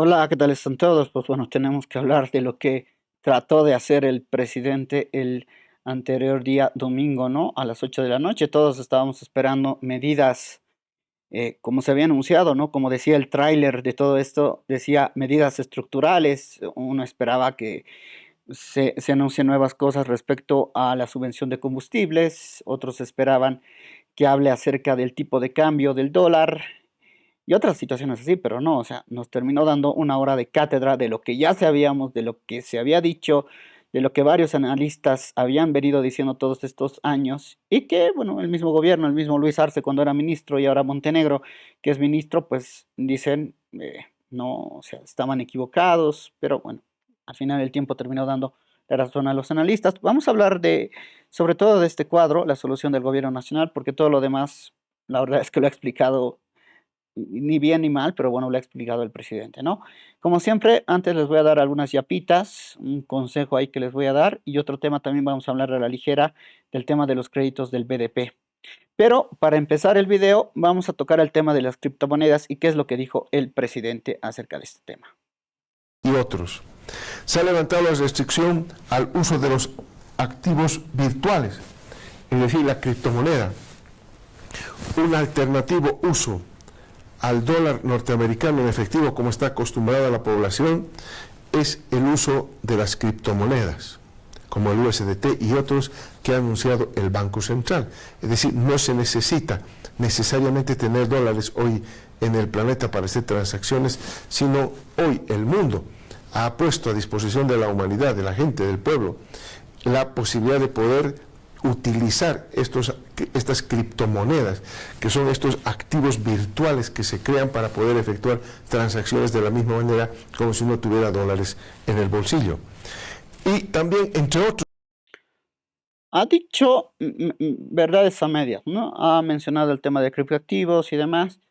Hola, ¿qué tal están todos? Pues bueno, tenemos que hablar de lo que trató de hacer el presidente el anterior día domingo, ¿no? A las 8 de la noche. Todos estábamos esperando medidas, como se había anunciado, ¿no? Como decía el tráiler de todo esto, decía medidas estructurales. Uno esperaba que se anuncien nuevas cosas respecto a la subvención de combustibles. Otros esperaban que hable acerca del tipo de cambio del dólar y otras situaciones así, pero no, o sea, nos terminó dando una hora de cátedra de lo que ya sabíamos, de lo que se había dicho, de lo que varios analistas habían venido diciendo todos estos años y que, bueno, el mismo gobierno, el mismo Luis Arce cuando era ministro y ahora Montenegro, que es ministro, pues dicen, no, o sea, estaban equivocados, pero bueno, al final el tiempo terminó dando la razón a los analistas. Vamos a hablar de, sobre todo de este cuadro, la solución del gobierno nacional, porque todo lo demás, la verdad es que lo ha explicado ni bien ni mal, pero bueno, lo ha explicado el presidente, ¿no? Como siempre, antes les voy a dar algunas yapitas, un consejo ahí que les voy a dar y otro tema también vamos a hablar a la ligera del tema de los créditos del BDP. Pero para empezar el video, vamos a tocar el tema de las criptomonedas y qué es lo que dijo el presidente acerca de este tema. Y otros. Se ha levantado la restricción al uso de los activos virtuales, es decir, la criptomoneda. Un alternativo uso al dólar norteamericano en efectivo, como está acostumbrada la población, es el uso de las criptomonedas, como el USDT y otros que ha anunciado el Banco Central. Es decir, no se necesita necesariamente tener dólares hoy en el planeta para hacer transacciones, sino hoy el mundo ha puesto a disposición de la humanidad, de la gente, del pueblo, la posibilidad de poder utilizar estas criptomonedas, que son estos activos virtuales que se crean para poder efectuar transacciones de la misma manera como si uno tuviera dólares en el bolsillo. Y también, entre otros, Ha dicho verdades a medias, ¿no? Ha mencionado el tema de criptoactivos y demás,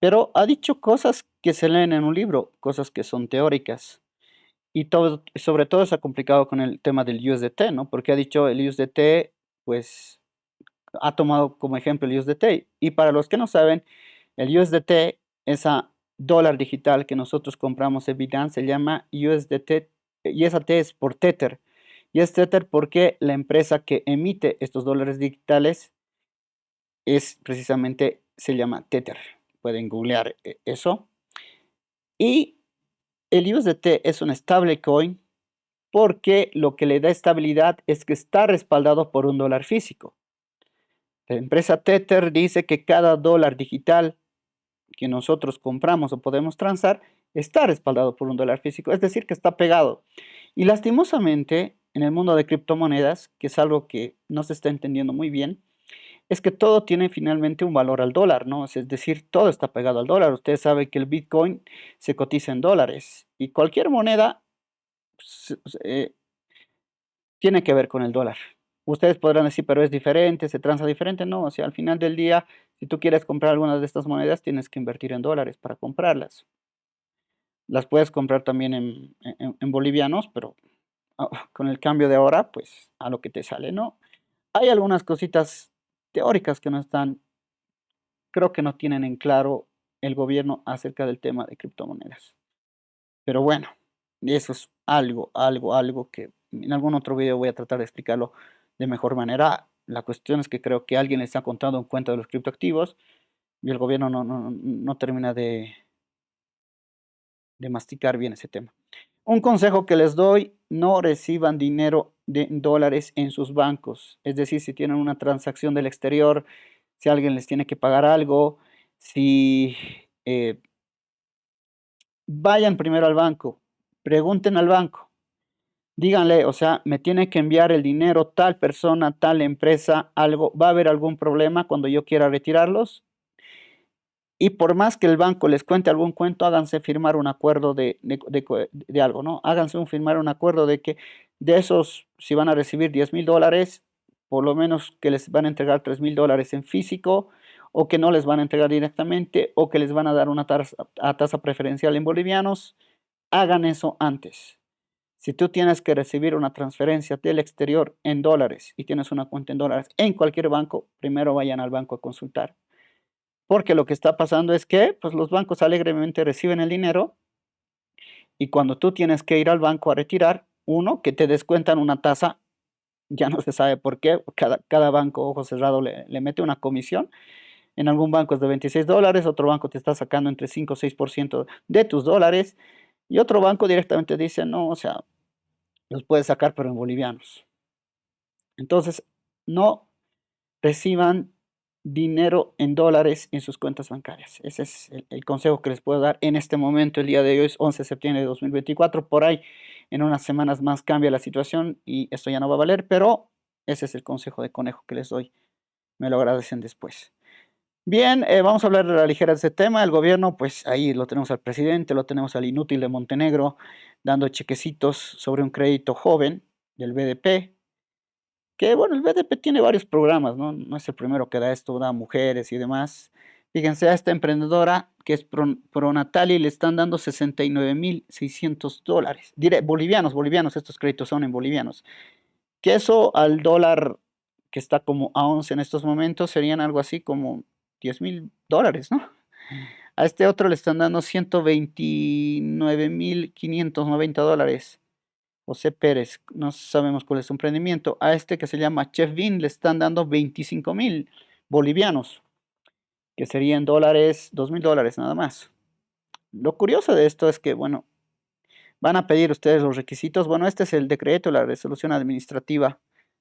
pero ha dicho cosas que se leen en un libro, cosas que son teóricas. Y todo, sobre todo se ha complicado con el tema del USDT, ¿no? Porque ha dicho el USDT, pues ha tomado como ejemplo el USDT. Y para los que no saben, el USDT, esa dólar digital que nosotros compramos en Binance, se llama USDT, y esa T es por Tether. Y es Tether porque la empresa que emite estos dólares digitales es precisamente, se llama Tether. Pueden googlear eso. Y el USDT es un stablecoin porque lo que le da estabilidad es que está respaldado por un dólar físico. La empresa Tether dice que cada dólar digital que nosotros compramos o podemos transar está respaldado por un dólar físico, es decir, que está pegado. Y lastimosamente, en el mundo de criptomonedas, que es algo que no se está entendiendo muy bien, es que todo tiene finalmente un valor al dólar, ¿no? Es decir, todo está pegado al dólar. Ustedes saben que el Bitcoin se cotiza en dólares y cualquier moneda pues, tiene que ver con el dólar. Ustedes podrán decir, pero es diferente, se transa diferente. No, o sea, al final del día, si tú quieres comprar alguna de estas monedas, tienes que invertir en dólares para comprarlas. Las puedes comprar también en bolivianos, pero con el cambio de ahora, pues a lo que te sale, ¿no? Hay algunas cositas teóricas que no están, creo que no tienen en claro el gobierno acerca del tema de criptomonedas. Pero bueno, eso es algo que en algún otro video voy a tratar de explicarlo de mejor manera. La cuestión es que creo que alguien le está contando un cuento de los criptoactivos y el gobierno no termina de masticar bien ese tema. Un consejo que les doy, no reciban dinero de dólares en sus bancos. Es decir, si tienen una transacción del exterior, si alguien les tiene que pagar algo, si eh, vayan primero al banco, pregunten al banco. Díganle, o sea, me tiene que enviar el dinero tal persona, tal empresa, algo, ¿va a haber algún problema cuando yo quiera retirarlos? Y por más que el banco les cuente algún cuento, háganse firmar un acuerdo de algo, ¿no? Háganse firmar un acuerdo de que de esos, si van a recibir $10,000, por lo menos que les van a entregar $3,000 en físico, o que no les van a entregar directamente, o que les van a dar una tasa preferencial en bolivianos. Hagan eso antes. Si tú tienes que recibir una transferencia del exterior en dólares y tienes una cuenta en dólares en cualquier banco, primero vayan al banco a consultar. Porque lo que está pasando es que pues, los bancos alegremente reciben el dinero Y cuando tú tienes que ir al banco a retirar, uno, que te descuentan una tasa, ya no se sabe por qué, cada banco ojo cerrado le mete una comisión. En algún banco es de $26, otro banco te está sacando entre 5 o 6% de tus dólares, y otro banco directamente dice, no, o sea, los puedes sacar pero en bolivianos. Entonces, no reciban dinero en dólares en sus cuentas bancarias. Ese es el consejo que les puedo dar en este momento. El día de hoy es 11 de septiembre de 2024. Por ahí, en unas semanas más cambia la situación y esto ya no va a valer, pero ese es el consejo de conejo que les doy. Me lo agradecen después. Bien, vamos a hablar de la ligera de ese tema. El gobierno, pues ahí lo tenemos al presidente, lo tenemos al inútil de Montenegro, dando chequecitos sobre un crédito joven del BDP. Que bueno, el BDP tiene varios programas, ¿no? No es el primero que da esto, da a mujeres y demás. Fíjense, a esta emprendedora que es Pronatali le están dando $69,600. Diré, bolivianos, estos créditos son en bolivianos. Que eso al dólar que está como a 11 en estos momentos serían algo así como $10,000, ¿no? A este otro le están dando $129,590. José Pérez, no sabemos cuál es su emprendimiento. A este que se llama Chef Bean le están dando 25,000 bolivianos, que serían dólares, $2,000 nada más. Lo curioso de esto es que, bueno, van a pedir ustedes los requisitos. Bueno, este es el decreto, la resolución administrativa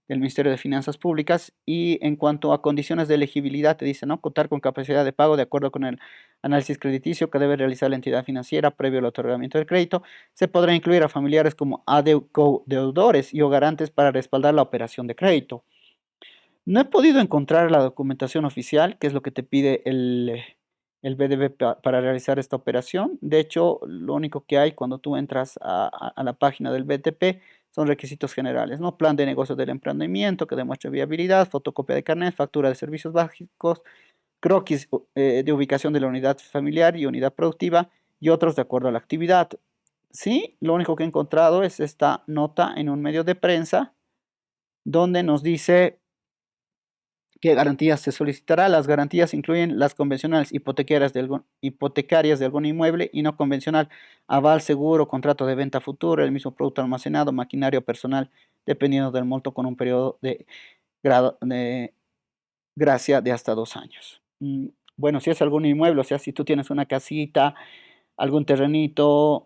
del Ministerio de Finanzas Públicas, y en cuanto a condiciones de elegibilidad te dice, ¿no? Contar con capacidad de pago de acuerdo con el análisis crediticio que debe realizar la entidad financiera previo al otorgamiento del crédito. Se podrá incluir a familiares como deudores y o garantes para respaldar la operación de crédito. No he podido encontrar la documentación oficial, que es lo que te pide el BDB para realizar esta operación. De hecho, lo único que hay cuando tú entras a la página del BTP son requisitos generales, ¿no? Plan de negocio del emprendimiento que demuestre viabilidad, fotocopia de carnet, factura de servicios básicos, croquis de ubicación de la unidad familiar y unidad productiva y otros de acuerdo a la actividad. Sí, lo único que he encontrado es esta nota en un medio de prensa donde nos dice ¿qué garantías se solicitará? Las garantías incluyen las convencionales hipotecarias de algún inmueble y no convencional, aval, seguro, contrato de venta futura, el mismo producto almacenado, maquinario personal, dependiendo del monto, con un periodo de gracia de hasta 2 años. Bueno, si es algún inmueble, o sea, si tú tienes una casita, algún terrenito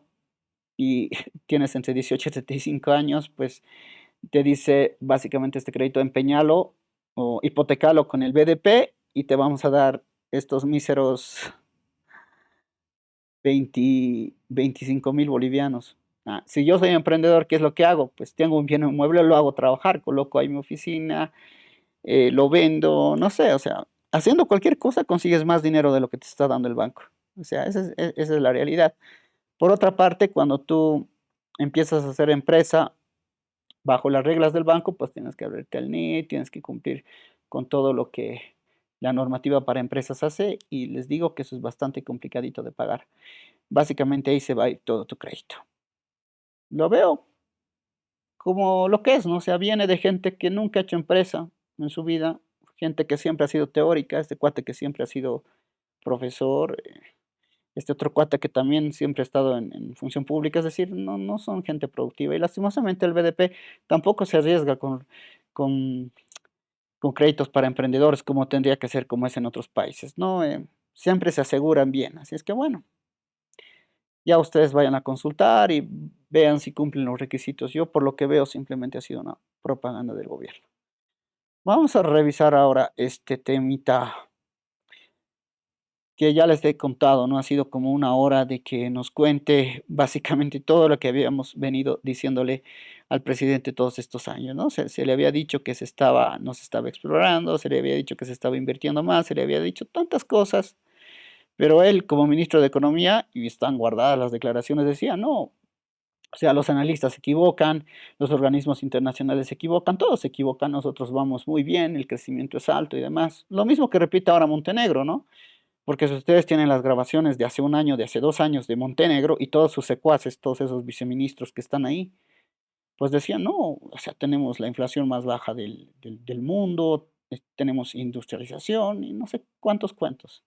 y tienes entre 18 y 75 años, pues te dice básicamente este crédito, empeñalo o hipotecalo con el BDP y te vamos a dar estos míseros 25,000 bolivianos. Si yo soy emprendedor, ¿qué es lo que hago? Pues tengo un bien inmueble, lo hago trabajar, coloco ahí mi oficina, lo vendo, no sé, o sea, haciendo cualquier cosa consigues más dinero de lo que te está dando el banco. O sea, esa es la realidad. Por otra parte, cuando tú empiezas a hacer empresa, bajo las reglas del banco, pues tienes que abrirte al NIE, tienes que cumplir con todo lo que la normativa para empresas hace, y les digo que eso es bastante complicadito de pagar. Básicamente ahí se va a ir todo tu crédito. Lo veo como lo que es, ¿no? O sea, viene de gente que nunca ha hecho empresa en su vida, gente que siempre ha sido teórica, este cuate que siempre ha sido profesor, este otro cuate que también siempre ha estado en función pública, es decir, no son gente productiva. Y lastimosamente el BDP tampoco se arriesga con, con créditos para emprendedores como tendría que ser, como es en otros países, ¿no? Siempre se aseguran bien. Así es que bueno, ya ustedes vayan a consultar y vean si cumplen los requisitos. Yo por lo que veo simplemente ha sido una propaganda del gobierno. Vamos a revisar ahora este temita que ya les he contado, ¿no? Ha sido como una hora de que nos cuente básicamente todo lo que habíamos venido diciéndole al presidente todos estos años, ¿no? Se le había dicho que no se estaba explorando, se le había dicho que se estaba invirtiendo más, se le había dicho tantas cosas, pero él como ministro de Economía, y están guardadas las declaraciones, decía, no, o sea, los analistas se equivocan, los organismos internacionales se equivocan, todos se equivocan, nosotros vamos muy bien, el crecimiento es alto y demás. Lo mismo que repite ahora Montenegro, ¿no? Porque si ustedes tienen las grabaciones de hace un año, de hace 2 años de Montenegro y todos sus secuaces, todos esos viceministros que están ahí, pues decían, no, o sea, tenemos la inflación más baja del mundo, tenemos industrialización y no sé cuántos cuentos.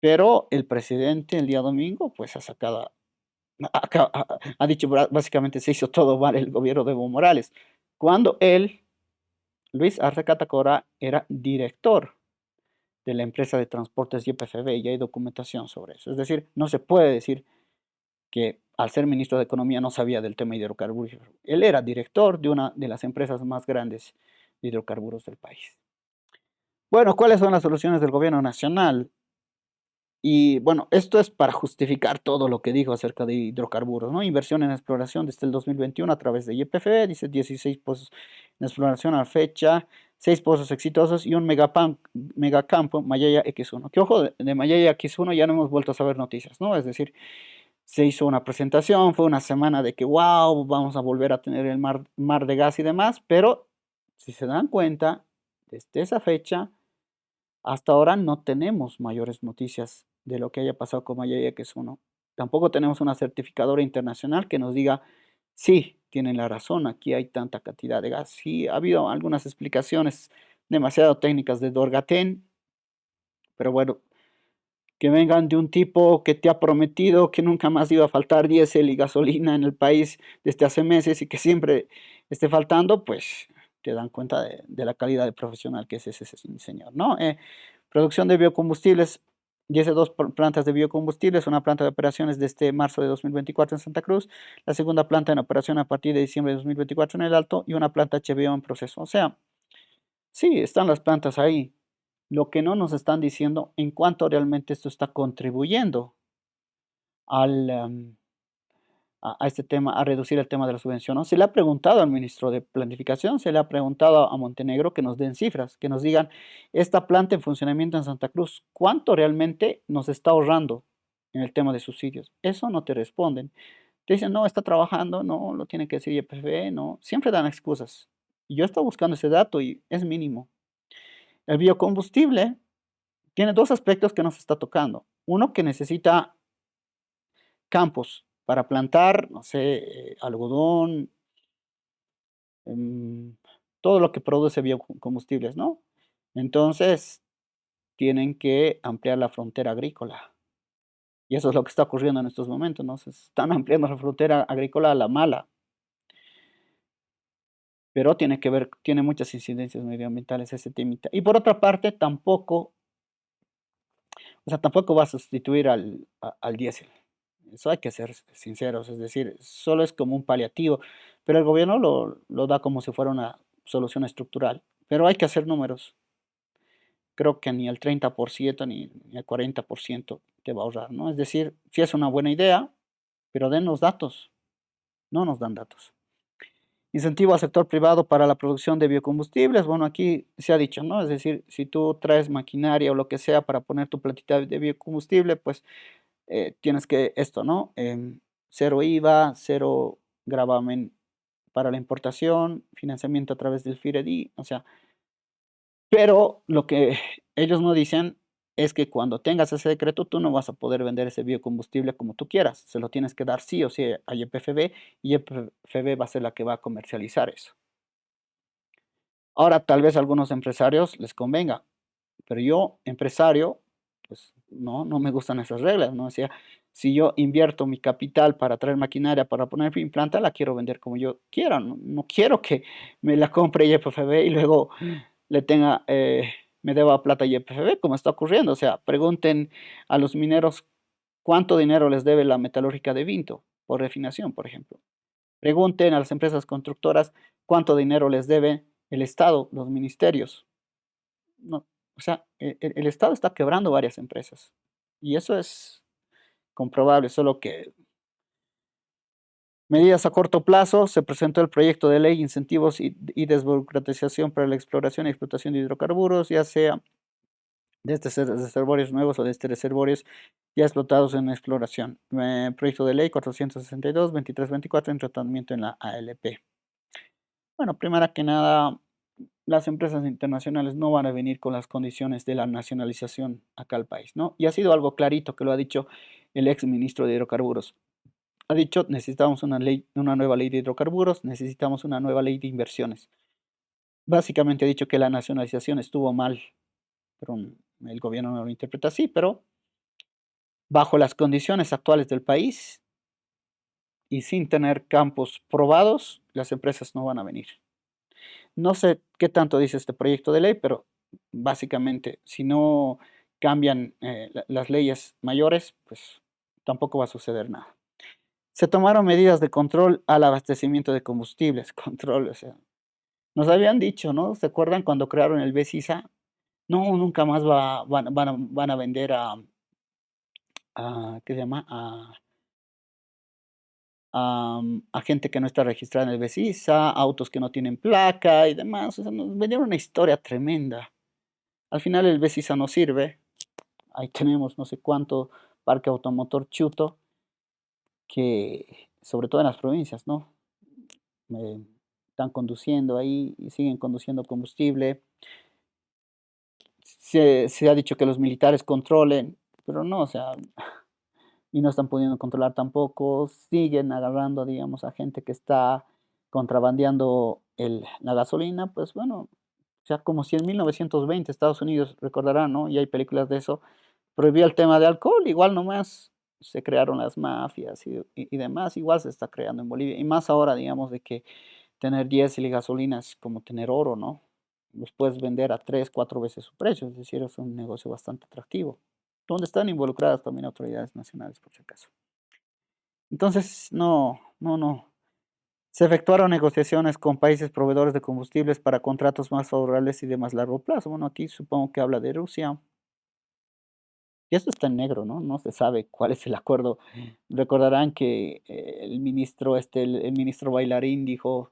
Pero el presidente el día domingo, pues ha sacado Ha dicho básicamente se hizo todo mal el gobierno de Evo Morales, cuando él, Luis Arce Catacora, era director de la empresa de transportes YPFB y hay documentación sobre eso. Es decir, no se puede decir que al ser ministro de Economía no sabía del tema hidrocarburos. Él era director de una de las empresas más grandes de hidrocarburos del país. Bueno, ¿cuáles son las soluciones del gobierno nacional? Y bueno, esto es para justificar todo lo que dijo acerca de hidrocarburos, ¿no? Inversión en exploración desde el 2021 a través de YPF, dice 16 pozos en exploración a la fecha, 6 pozos exitosos y un megacampo Mayaya X1. Que ojo, de Mayaya X1 ya no hemos vuelto a saber noticias, ¿no? Es decir, se hizo una presentación, fue una semana de que, wow, vamos a volver a tener el mar de gas y demás, pero si se dan cuenta, desde esa fecha hasta ahora no tenemos mayores noticias de lo que haya pasado con Mayaya X1. Tampoco tenemos una certificadora internacional que nos diga, sí, tienen la razón, aquí hay tanta cantidad de gas. Sí, ha habido algunas explicaciones demasiado técnicas de Dorgaten, pero bueno, que vengan de un tipo que te ha prometido que nunca más iba a faltar diésel y gasolina en el país desde hace meses y que siempre esté faltando, pues te dan cuenta de la calidad de profesional que es ese señor, ¿no? Producción de biocombustibles, 12 plantas de biocombustibles, una planta de operaciones desde marzo de 2024 en Santa Cruz, la segunda planta en operación a partir de diciembre de 2024 en el Alto y una planta HBO en proceso. O sea, sí, están las plantas ahí. Lo que no nos están diciendo en cuánto realmente esto está contribuyendo al, a este tema, a reducir el tema de la subvención, ¿no? Se le ha preguntado al ministro de Planificación, se le ha preguntado a Montenegro que nos den cifras, que nos digan, esta planta en funcionamiento en Santa Cruz, ¿cuánto realmente nos está ahorrando en el tema de subsidios? Eso no te responden. Te dicen, no, está trabajando, no, lo tiene que decir YPF, no, siempre dan excusas. Y yo estoy buscando ese dato y es mínimo. El biocombustible tiene dos aspectos que nos está tocando. Uno que necesita campos para plantar, no sé, algodón, em, todo lo que produce biocombustibles, ¿no? Entonces, tienen que ampliar la frontera agrícola. Y eso es lo que está ocurriendo en estos momentos, ¿no? Se están ampliando la frontera agrícola a la mala, pero tiene que ver, tiene muchas incidencias medioambientales ese temita. Y por otra parte, tampoco, o sea, tampoco va a sustituir al diésel. Eso hay que ser sinceros, es decir, solo es como un paliativo, pero el gobierno lo da como si fuera una solución estructural. Pero hay que hacer números. Creo que ni el 30% ni el 40% te va a ahorrar, ¿no? Es decir, sí es una buena idea, pero denos datos, no nos dan datos. Incentivo al sector privado para la producción de biocombustibles. Bueno, aquí se ha dicho, ¿no? Es decir, si tú traes maquinaria o lo que sea para poner tu plantita de biocombustible, pues tienes que esto, ¿no? Cero IVA, cero gravamen para la importación, financiamiento a través del FIREDI, o sea, pero lo que ellos no dicen es que cuando tengas ese decreto tú no vas a poder vender ese biocombustible como tú quieras, se lo tienes que dar sí o sí a YPFB y YPFB va a ser la que va a comercializar eso. Ahora, tal vez a algunos empresarios les convenga, pero yo, empresario, pues no me gustan esas reglas, ¿no? O sea, si yo invierto mi capital para traer maquinaria, para poner mi planta, la quiero vender como yo quiera, no quiero que me la compre YPFB y luego le tenga, me deba plata YPFB, como está ocurriendo. O sea, pregunten a los mineros cuánto dinero les debe la metalúrgica de Vinto por refinación, por ejemplo. Pregunten a las empresas constructoras cuánto dinero les debe el Estado, los ministerios. No, o sea, el Estado está quebrando varias empresas y eso es comprobable, solo que medidas a corto plazo, se presentó el proyecto de ley incentivos y desburocratización para la exploración y explotación de hidrocarburos, ya sea de estos reservorios nuevos o de estos reservorios ya explotados en exploración. Proyecto de ley 462-2324 en tratamiento en la ALP. Bueno, primero que nada, las empresas internacionales no van a venir con las condiciones de la nacionalización acá al país, ¿no? Y ha sido algo clarito que lo ha dicho el ex ministro de Hidrocarburos. Ha dicho, necesitamos una ley, una nueva ley de hidrocarburos, necesitamos una nueva ley de inversiones. Básicamente ha dicho que la nacionalización estuvo mal, pero el gobierno no lo interpreta así, pero bajo las condiciones actuales del país, y sin tener campos probados, las empresas no van a venir. No sé qué tanto dice este proyecto de ley, pero básicamente, si no cambian las leyes mayores, pues tampoco va a suceder nada. Se tomaron medidas de control al abastecimiento de combustibles, control, o sea, nos habían dicho, ¿no? ¿Se acuerdan cuando crearon el BESISA? No, nunca más van a vender ¿qué se llama? A gente que no está registrada en el BESISA, autos que no tienen placa y demás. O sea, nos vendieron una historia tremenda. Al final el BESISA no sirve. Ahí tenemos no sé cuánto parque automotor chuto que, sobre todo en las provincias, ¿no? Eh, Están conduciendo ahí y siguen conduciendo combustible. Se ha dicho que los militares controlen, pero no, o sea, y no están pudiendo controlar tampoco. Siguen agarrando, digamos, a gente que está contrabandeando la gasolina, pues bueno, o sea, como si en 1920 Estados Unidos, recordarán, ¿no? Y hay películas de eso, prohibía el tema de alcohol, igual nomás se crearon las mafias y demás, igual se está creando en Bolivia, y más ahora, digamos, de que tener diésel y gasolina es como tener oro, ¿no? Los puedes vender a 3, 4 veces su precio, es decir, es un negocio bastante atractivo, donde están involucradas también autoridades nacionales, por si acaso. Entonces, no. Se efectuaron negociaciones con países proveedores de combustibles para contratos más favorables y de más largo plazo. Bueno, aquí supongo que habla de Rusia. Y esto está en negro, ¿no? No se sabe cuál es el acuerdo. Recordarán que el ministro, el ministro Bailarín dijo,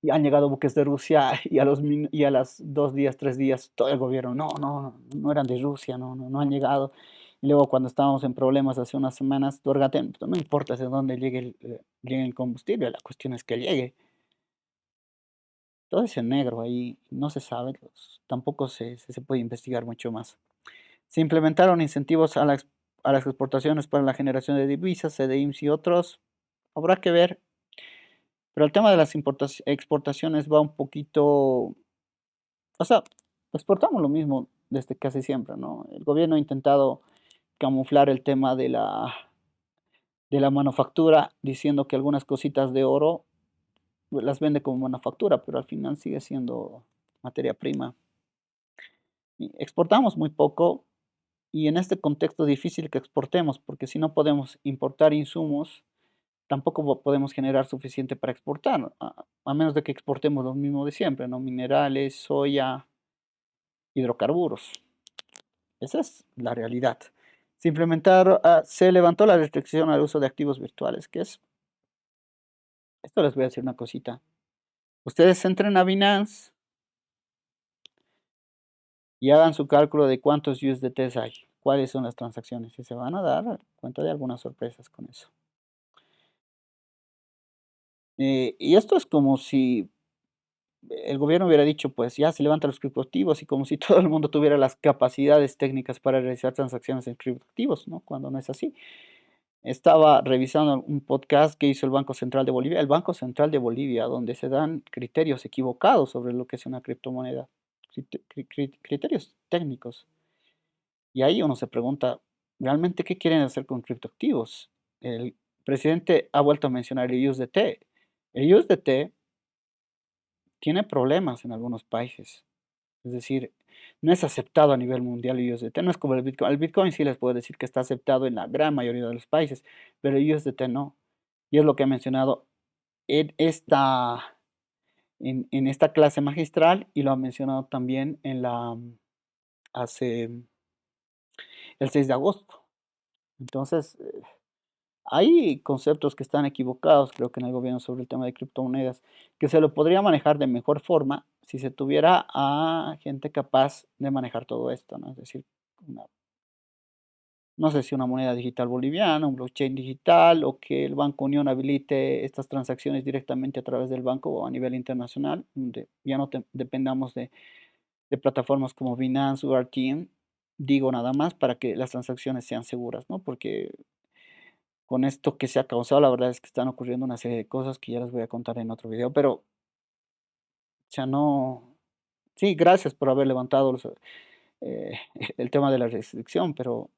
y han llegado buques de Rusia y y a las 2 días, 3 días, todo el gobierno, no eran de Rusia, no han llegado. Y luego cuando estábamos en problemas hace unas semanas, Turgaten, pues, no importa de dónde llegue el combustible, la cuestión es que llegue. Todo es en negro ahí, no se sabe, tampoco se puede investigar mucho más. Se implementaron incentivos a las exportaciones para la generación de divisas, CDIMS y otros. Habrá que ver, pero el tema de las exportaciones va un poquito, o sea, exportamos lo mismo desde casi siempre, ¿no? El gobierno ha intentado camuflar el tema de la manufactura diciendo que algunas cositas de oro las vende como manufactura, pero al final sigue siendo materia prima. Y exportamos muy poco y en este contexto difícil que exportemos, porque si no podemos importar insumos, tampoco podemos generar suficiente para exportar, a menos de que exportemos lo mismo de siempre, ¿no? Minerales, soya, hidrocarburos. Esa es la realidad. Se levantó la restricción al uso de activos virtuales, que es, esto les voy a decir una cosita. Ustedes entren a Binance y hagan su cálculo de cuántos USDTs hay, cuáles son las transacciones, y se van a dar cuenta de algunas sorpresas con eso. Y esto es como si el gobierno hubiera dicho, pues ya se levantan los criptoactivos y como si todo el mundo tuviera las capacidades técnicas para realizar transacciones en criptoactivos, ¿no? Cuando no es así. Estaba revisando un podcast que hizo el Banco Central de Bolivia, el Banco Central de Bolivia, donde se dan criterios equivocados sobre lo que es una criptomoneda, criterios técnicos. Y ahí uno se pregunta, ¿realmente qué quieren hacer con criptoactivos? El presidente ha vuelto a mencionar el USDT. El USDT tiene problemas en algunos países. Es decir, no es aceptado a nivel mundial el USDT, no es como el Bitcoin. El Bitcoin sí les puedo decir que está aceptado en la gran mayoría de los países, pero el USDT no. Y es lo que he mencionado en en esta clase magistral y lo ha mencionado también hace el 6 de agosto. Entonces, hay conceptos que están equivocados, creo que en el gobierno sobre el tema de criptomonedas, que se lo podría manejar de mejor forma si se tuviera a gente capaz de manejar todo esto, ¿no? Es decir, no sé si una moneda digital boliviana, un blockchain digital o que el Banco Unión habilite estas transacciones directamente a través del banco o a nivel internacional, donde ya no dependamos de plataformas como Binance o RTM. Digo nada más para que las transacciones sean seguras, ¿no? Porque con esto que se ha causado, la verdad es que están ocurriendo una serie de cosas que ya les voy a contar en otro video, pero, o sea, no, sí, gracias por haber levantado eh, el tema de la restricción, pero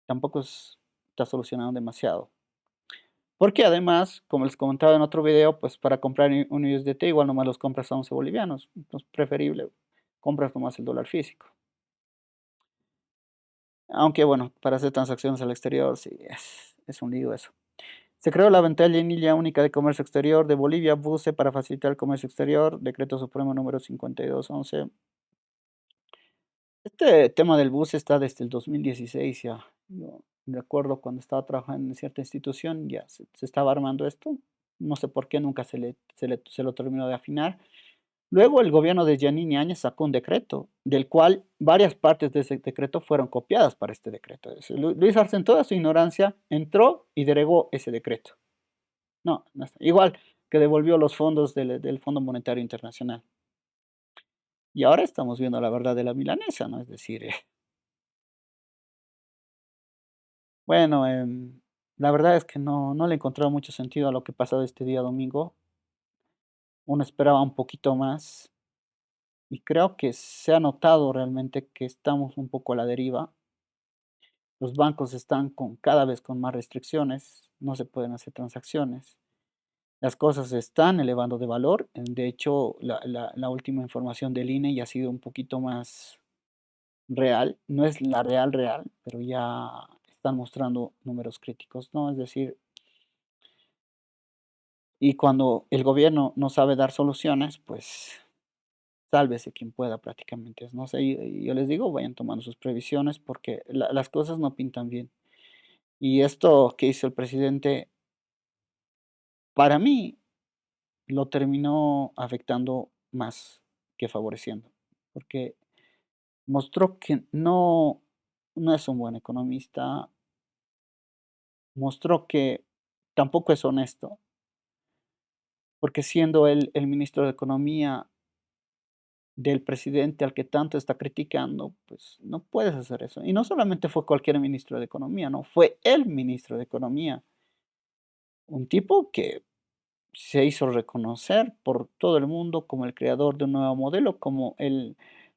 tampoco está solucionando demasiado. Porque además, como les comentaba en otro video, pues para comprar un USDT igual nomás los compras a 11 bolivianos. Entonces, preferible, compras nomás el dólar físico. Aunque bueno, para hacer transacciones al exterior, sí, es un lío eso. Se creó la ventanilla única de comercio exterior de Bolivia, BUCE, para facilitar el comercio exterior, Decreto Supremo número 5211. Este tema del bus está desde el 2016 ya. Yo recuerdo cuando estaba trabajando en cierta institución, ya se estaba armando esto. No sé por qué nunca se lo terminó de afinar. Luego el gobierno de Yanine Áñez sacó un decreto, del cual varias partes de ese decreto fueron copiadas para este decreto. Luis Arce, en toda su ignorancia, entró y derogó ese decreto. No, no está. Igual que devolvió los fondos del Fondo Monetario Internacional. Y ahora estamos viendo la verdad de la milanesa, ¿no? Es decir, bueno, la verdad es que no le he encontrado mucho sentido a lo que pasó este día domingo. Uno esperaba un poquito más y creo que se ha notado realmente que estamos un poco a la deriva. Los bancos están cada vez con más restricciones, no se pueden hacer transacciones. Las cosas se están elevando de valor. De hecho, la última información del INE ya ha sido un poquito más real. No es la real, pero ya están mostrando números críticos, ¿no? Es decir, y cuando el gobierno no sabe dar soluciones, pues sálvese quien pueda prácticamente. No sé, y yo les digo, vayan tomando sus previsiones porque las cosas no pintan bien. Y esto que hizo el presidente, para mí, lo terminó afectando más que favoreciendo, porque mostró que no es un buen economista, mostró que tampoco es honesto, porque siendo él el ministro de Economía del presidente al que tanto está criticando, pues no puedes hacer eso. Y no solamente fue cualquier ministro de Economía, no, fue el ministro de Economía, un tipo que se hizo reconocer por todo el mundo como el creador de un nuevo modelo, como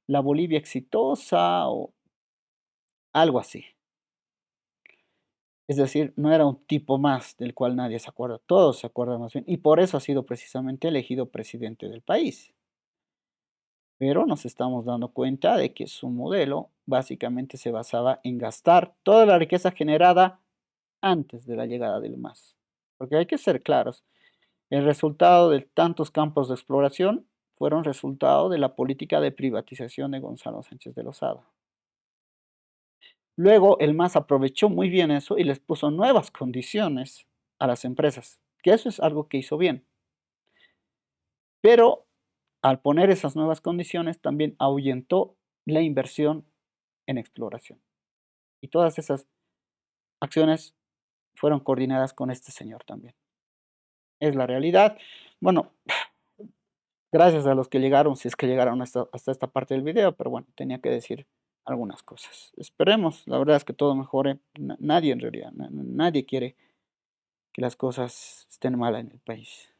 la Bolivia exitosa o algo así. Es decir, no era un tipo más del cual nadie se acuerda, todos se acuerdan más bien, y por eso ha sido precisamente elegido presidente del país. Pero nos estamos dando cuenta de que su modelo básicamente se basaba en gastar toda la riqueza generada antes de la llegada del MAS. Porque hay que ser claros, el resultado de tantos campos de exploración fueron resultado de la política de privatización de Gonzalo Sánchez de Lozada. Luego el MAS aprovechó muy bien eso y les puso nuevas condiciones a las empresas, que eso es algo que hizo bien. Pero al poner esas nuevas condiciones también ahuyentó la inversión en exploración. Y todas esas acciones fueron coordinadas con este señor también. Es la realidad. Bueno, gracias a los que llegaron, si es que llegaron hasta esta parte del video, pero bueno, tenía que decir algunas cosas. Esperemos, la verdad es que todo mejore. Nadie en realidad, nadie quiere que las cosas estén mal en el país.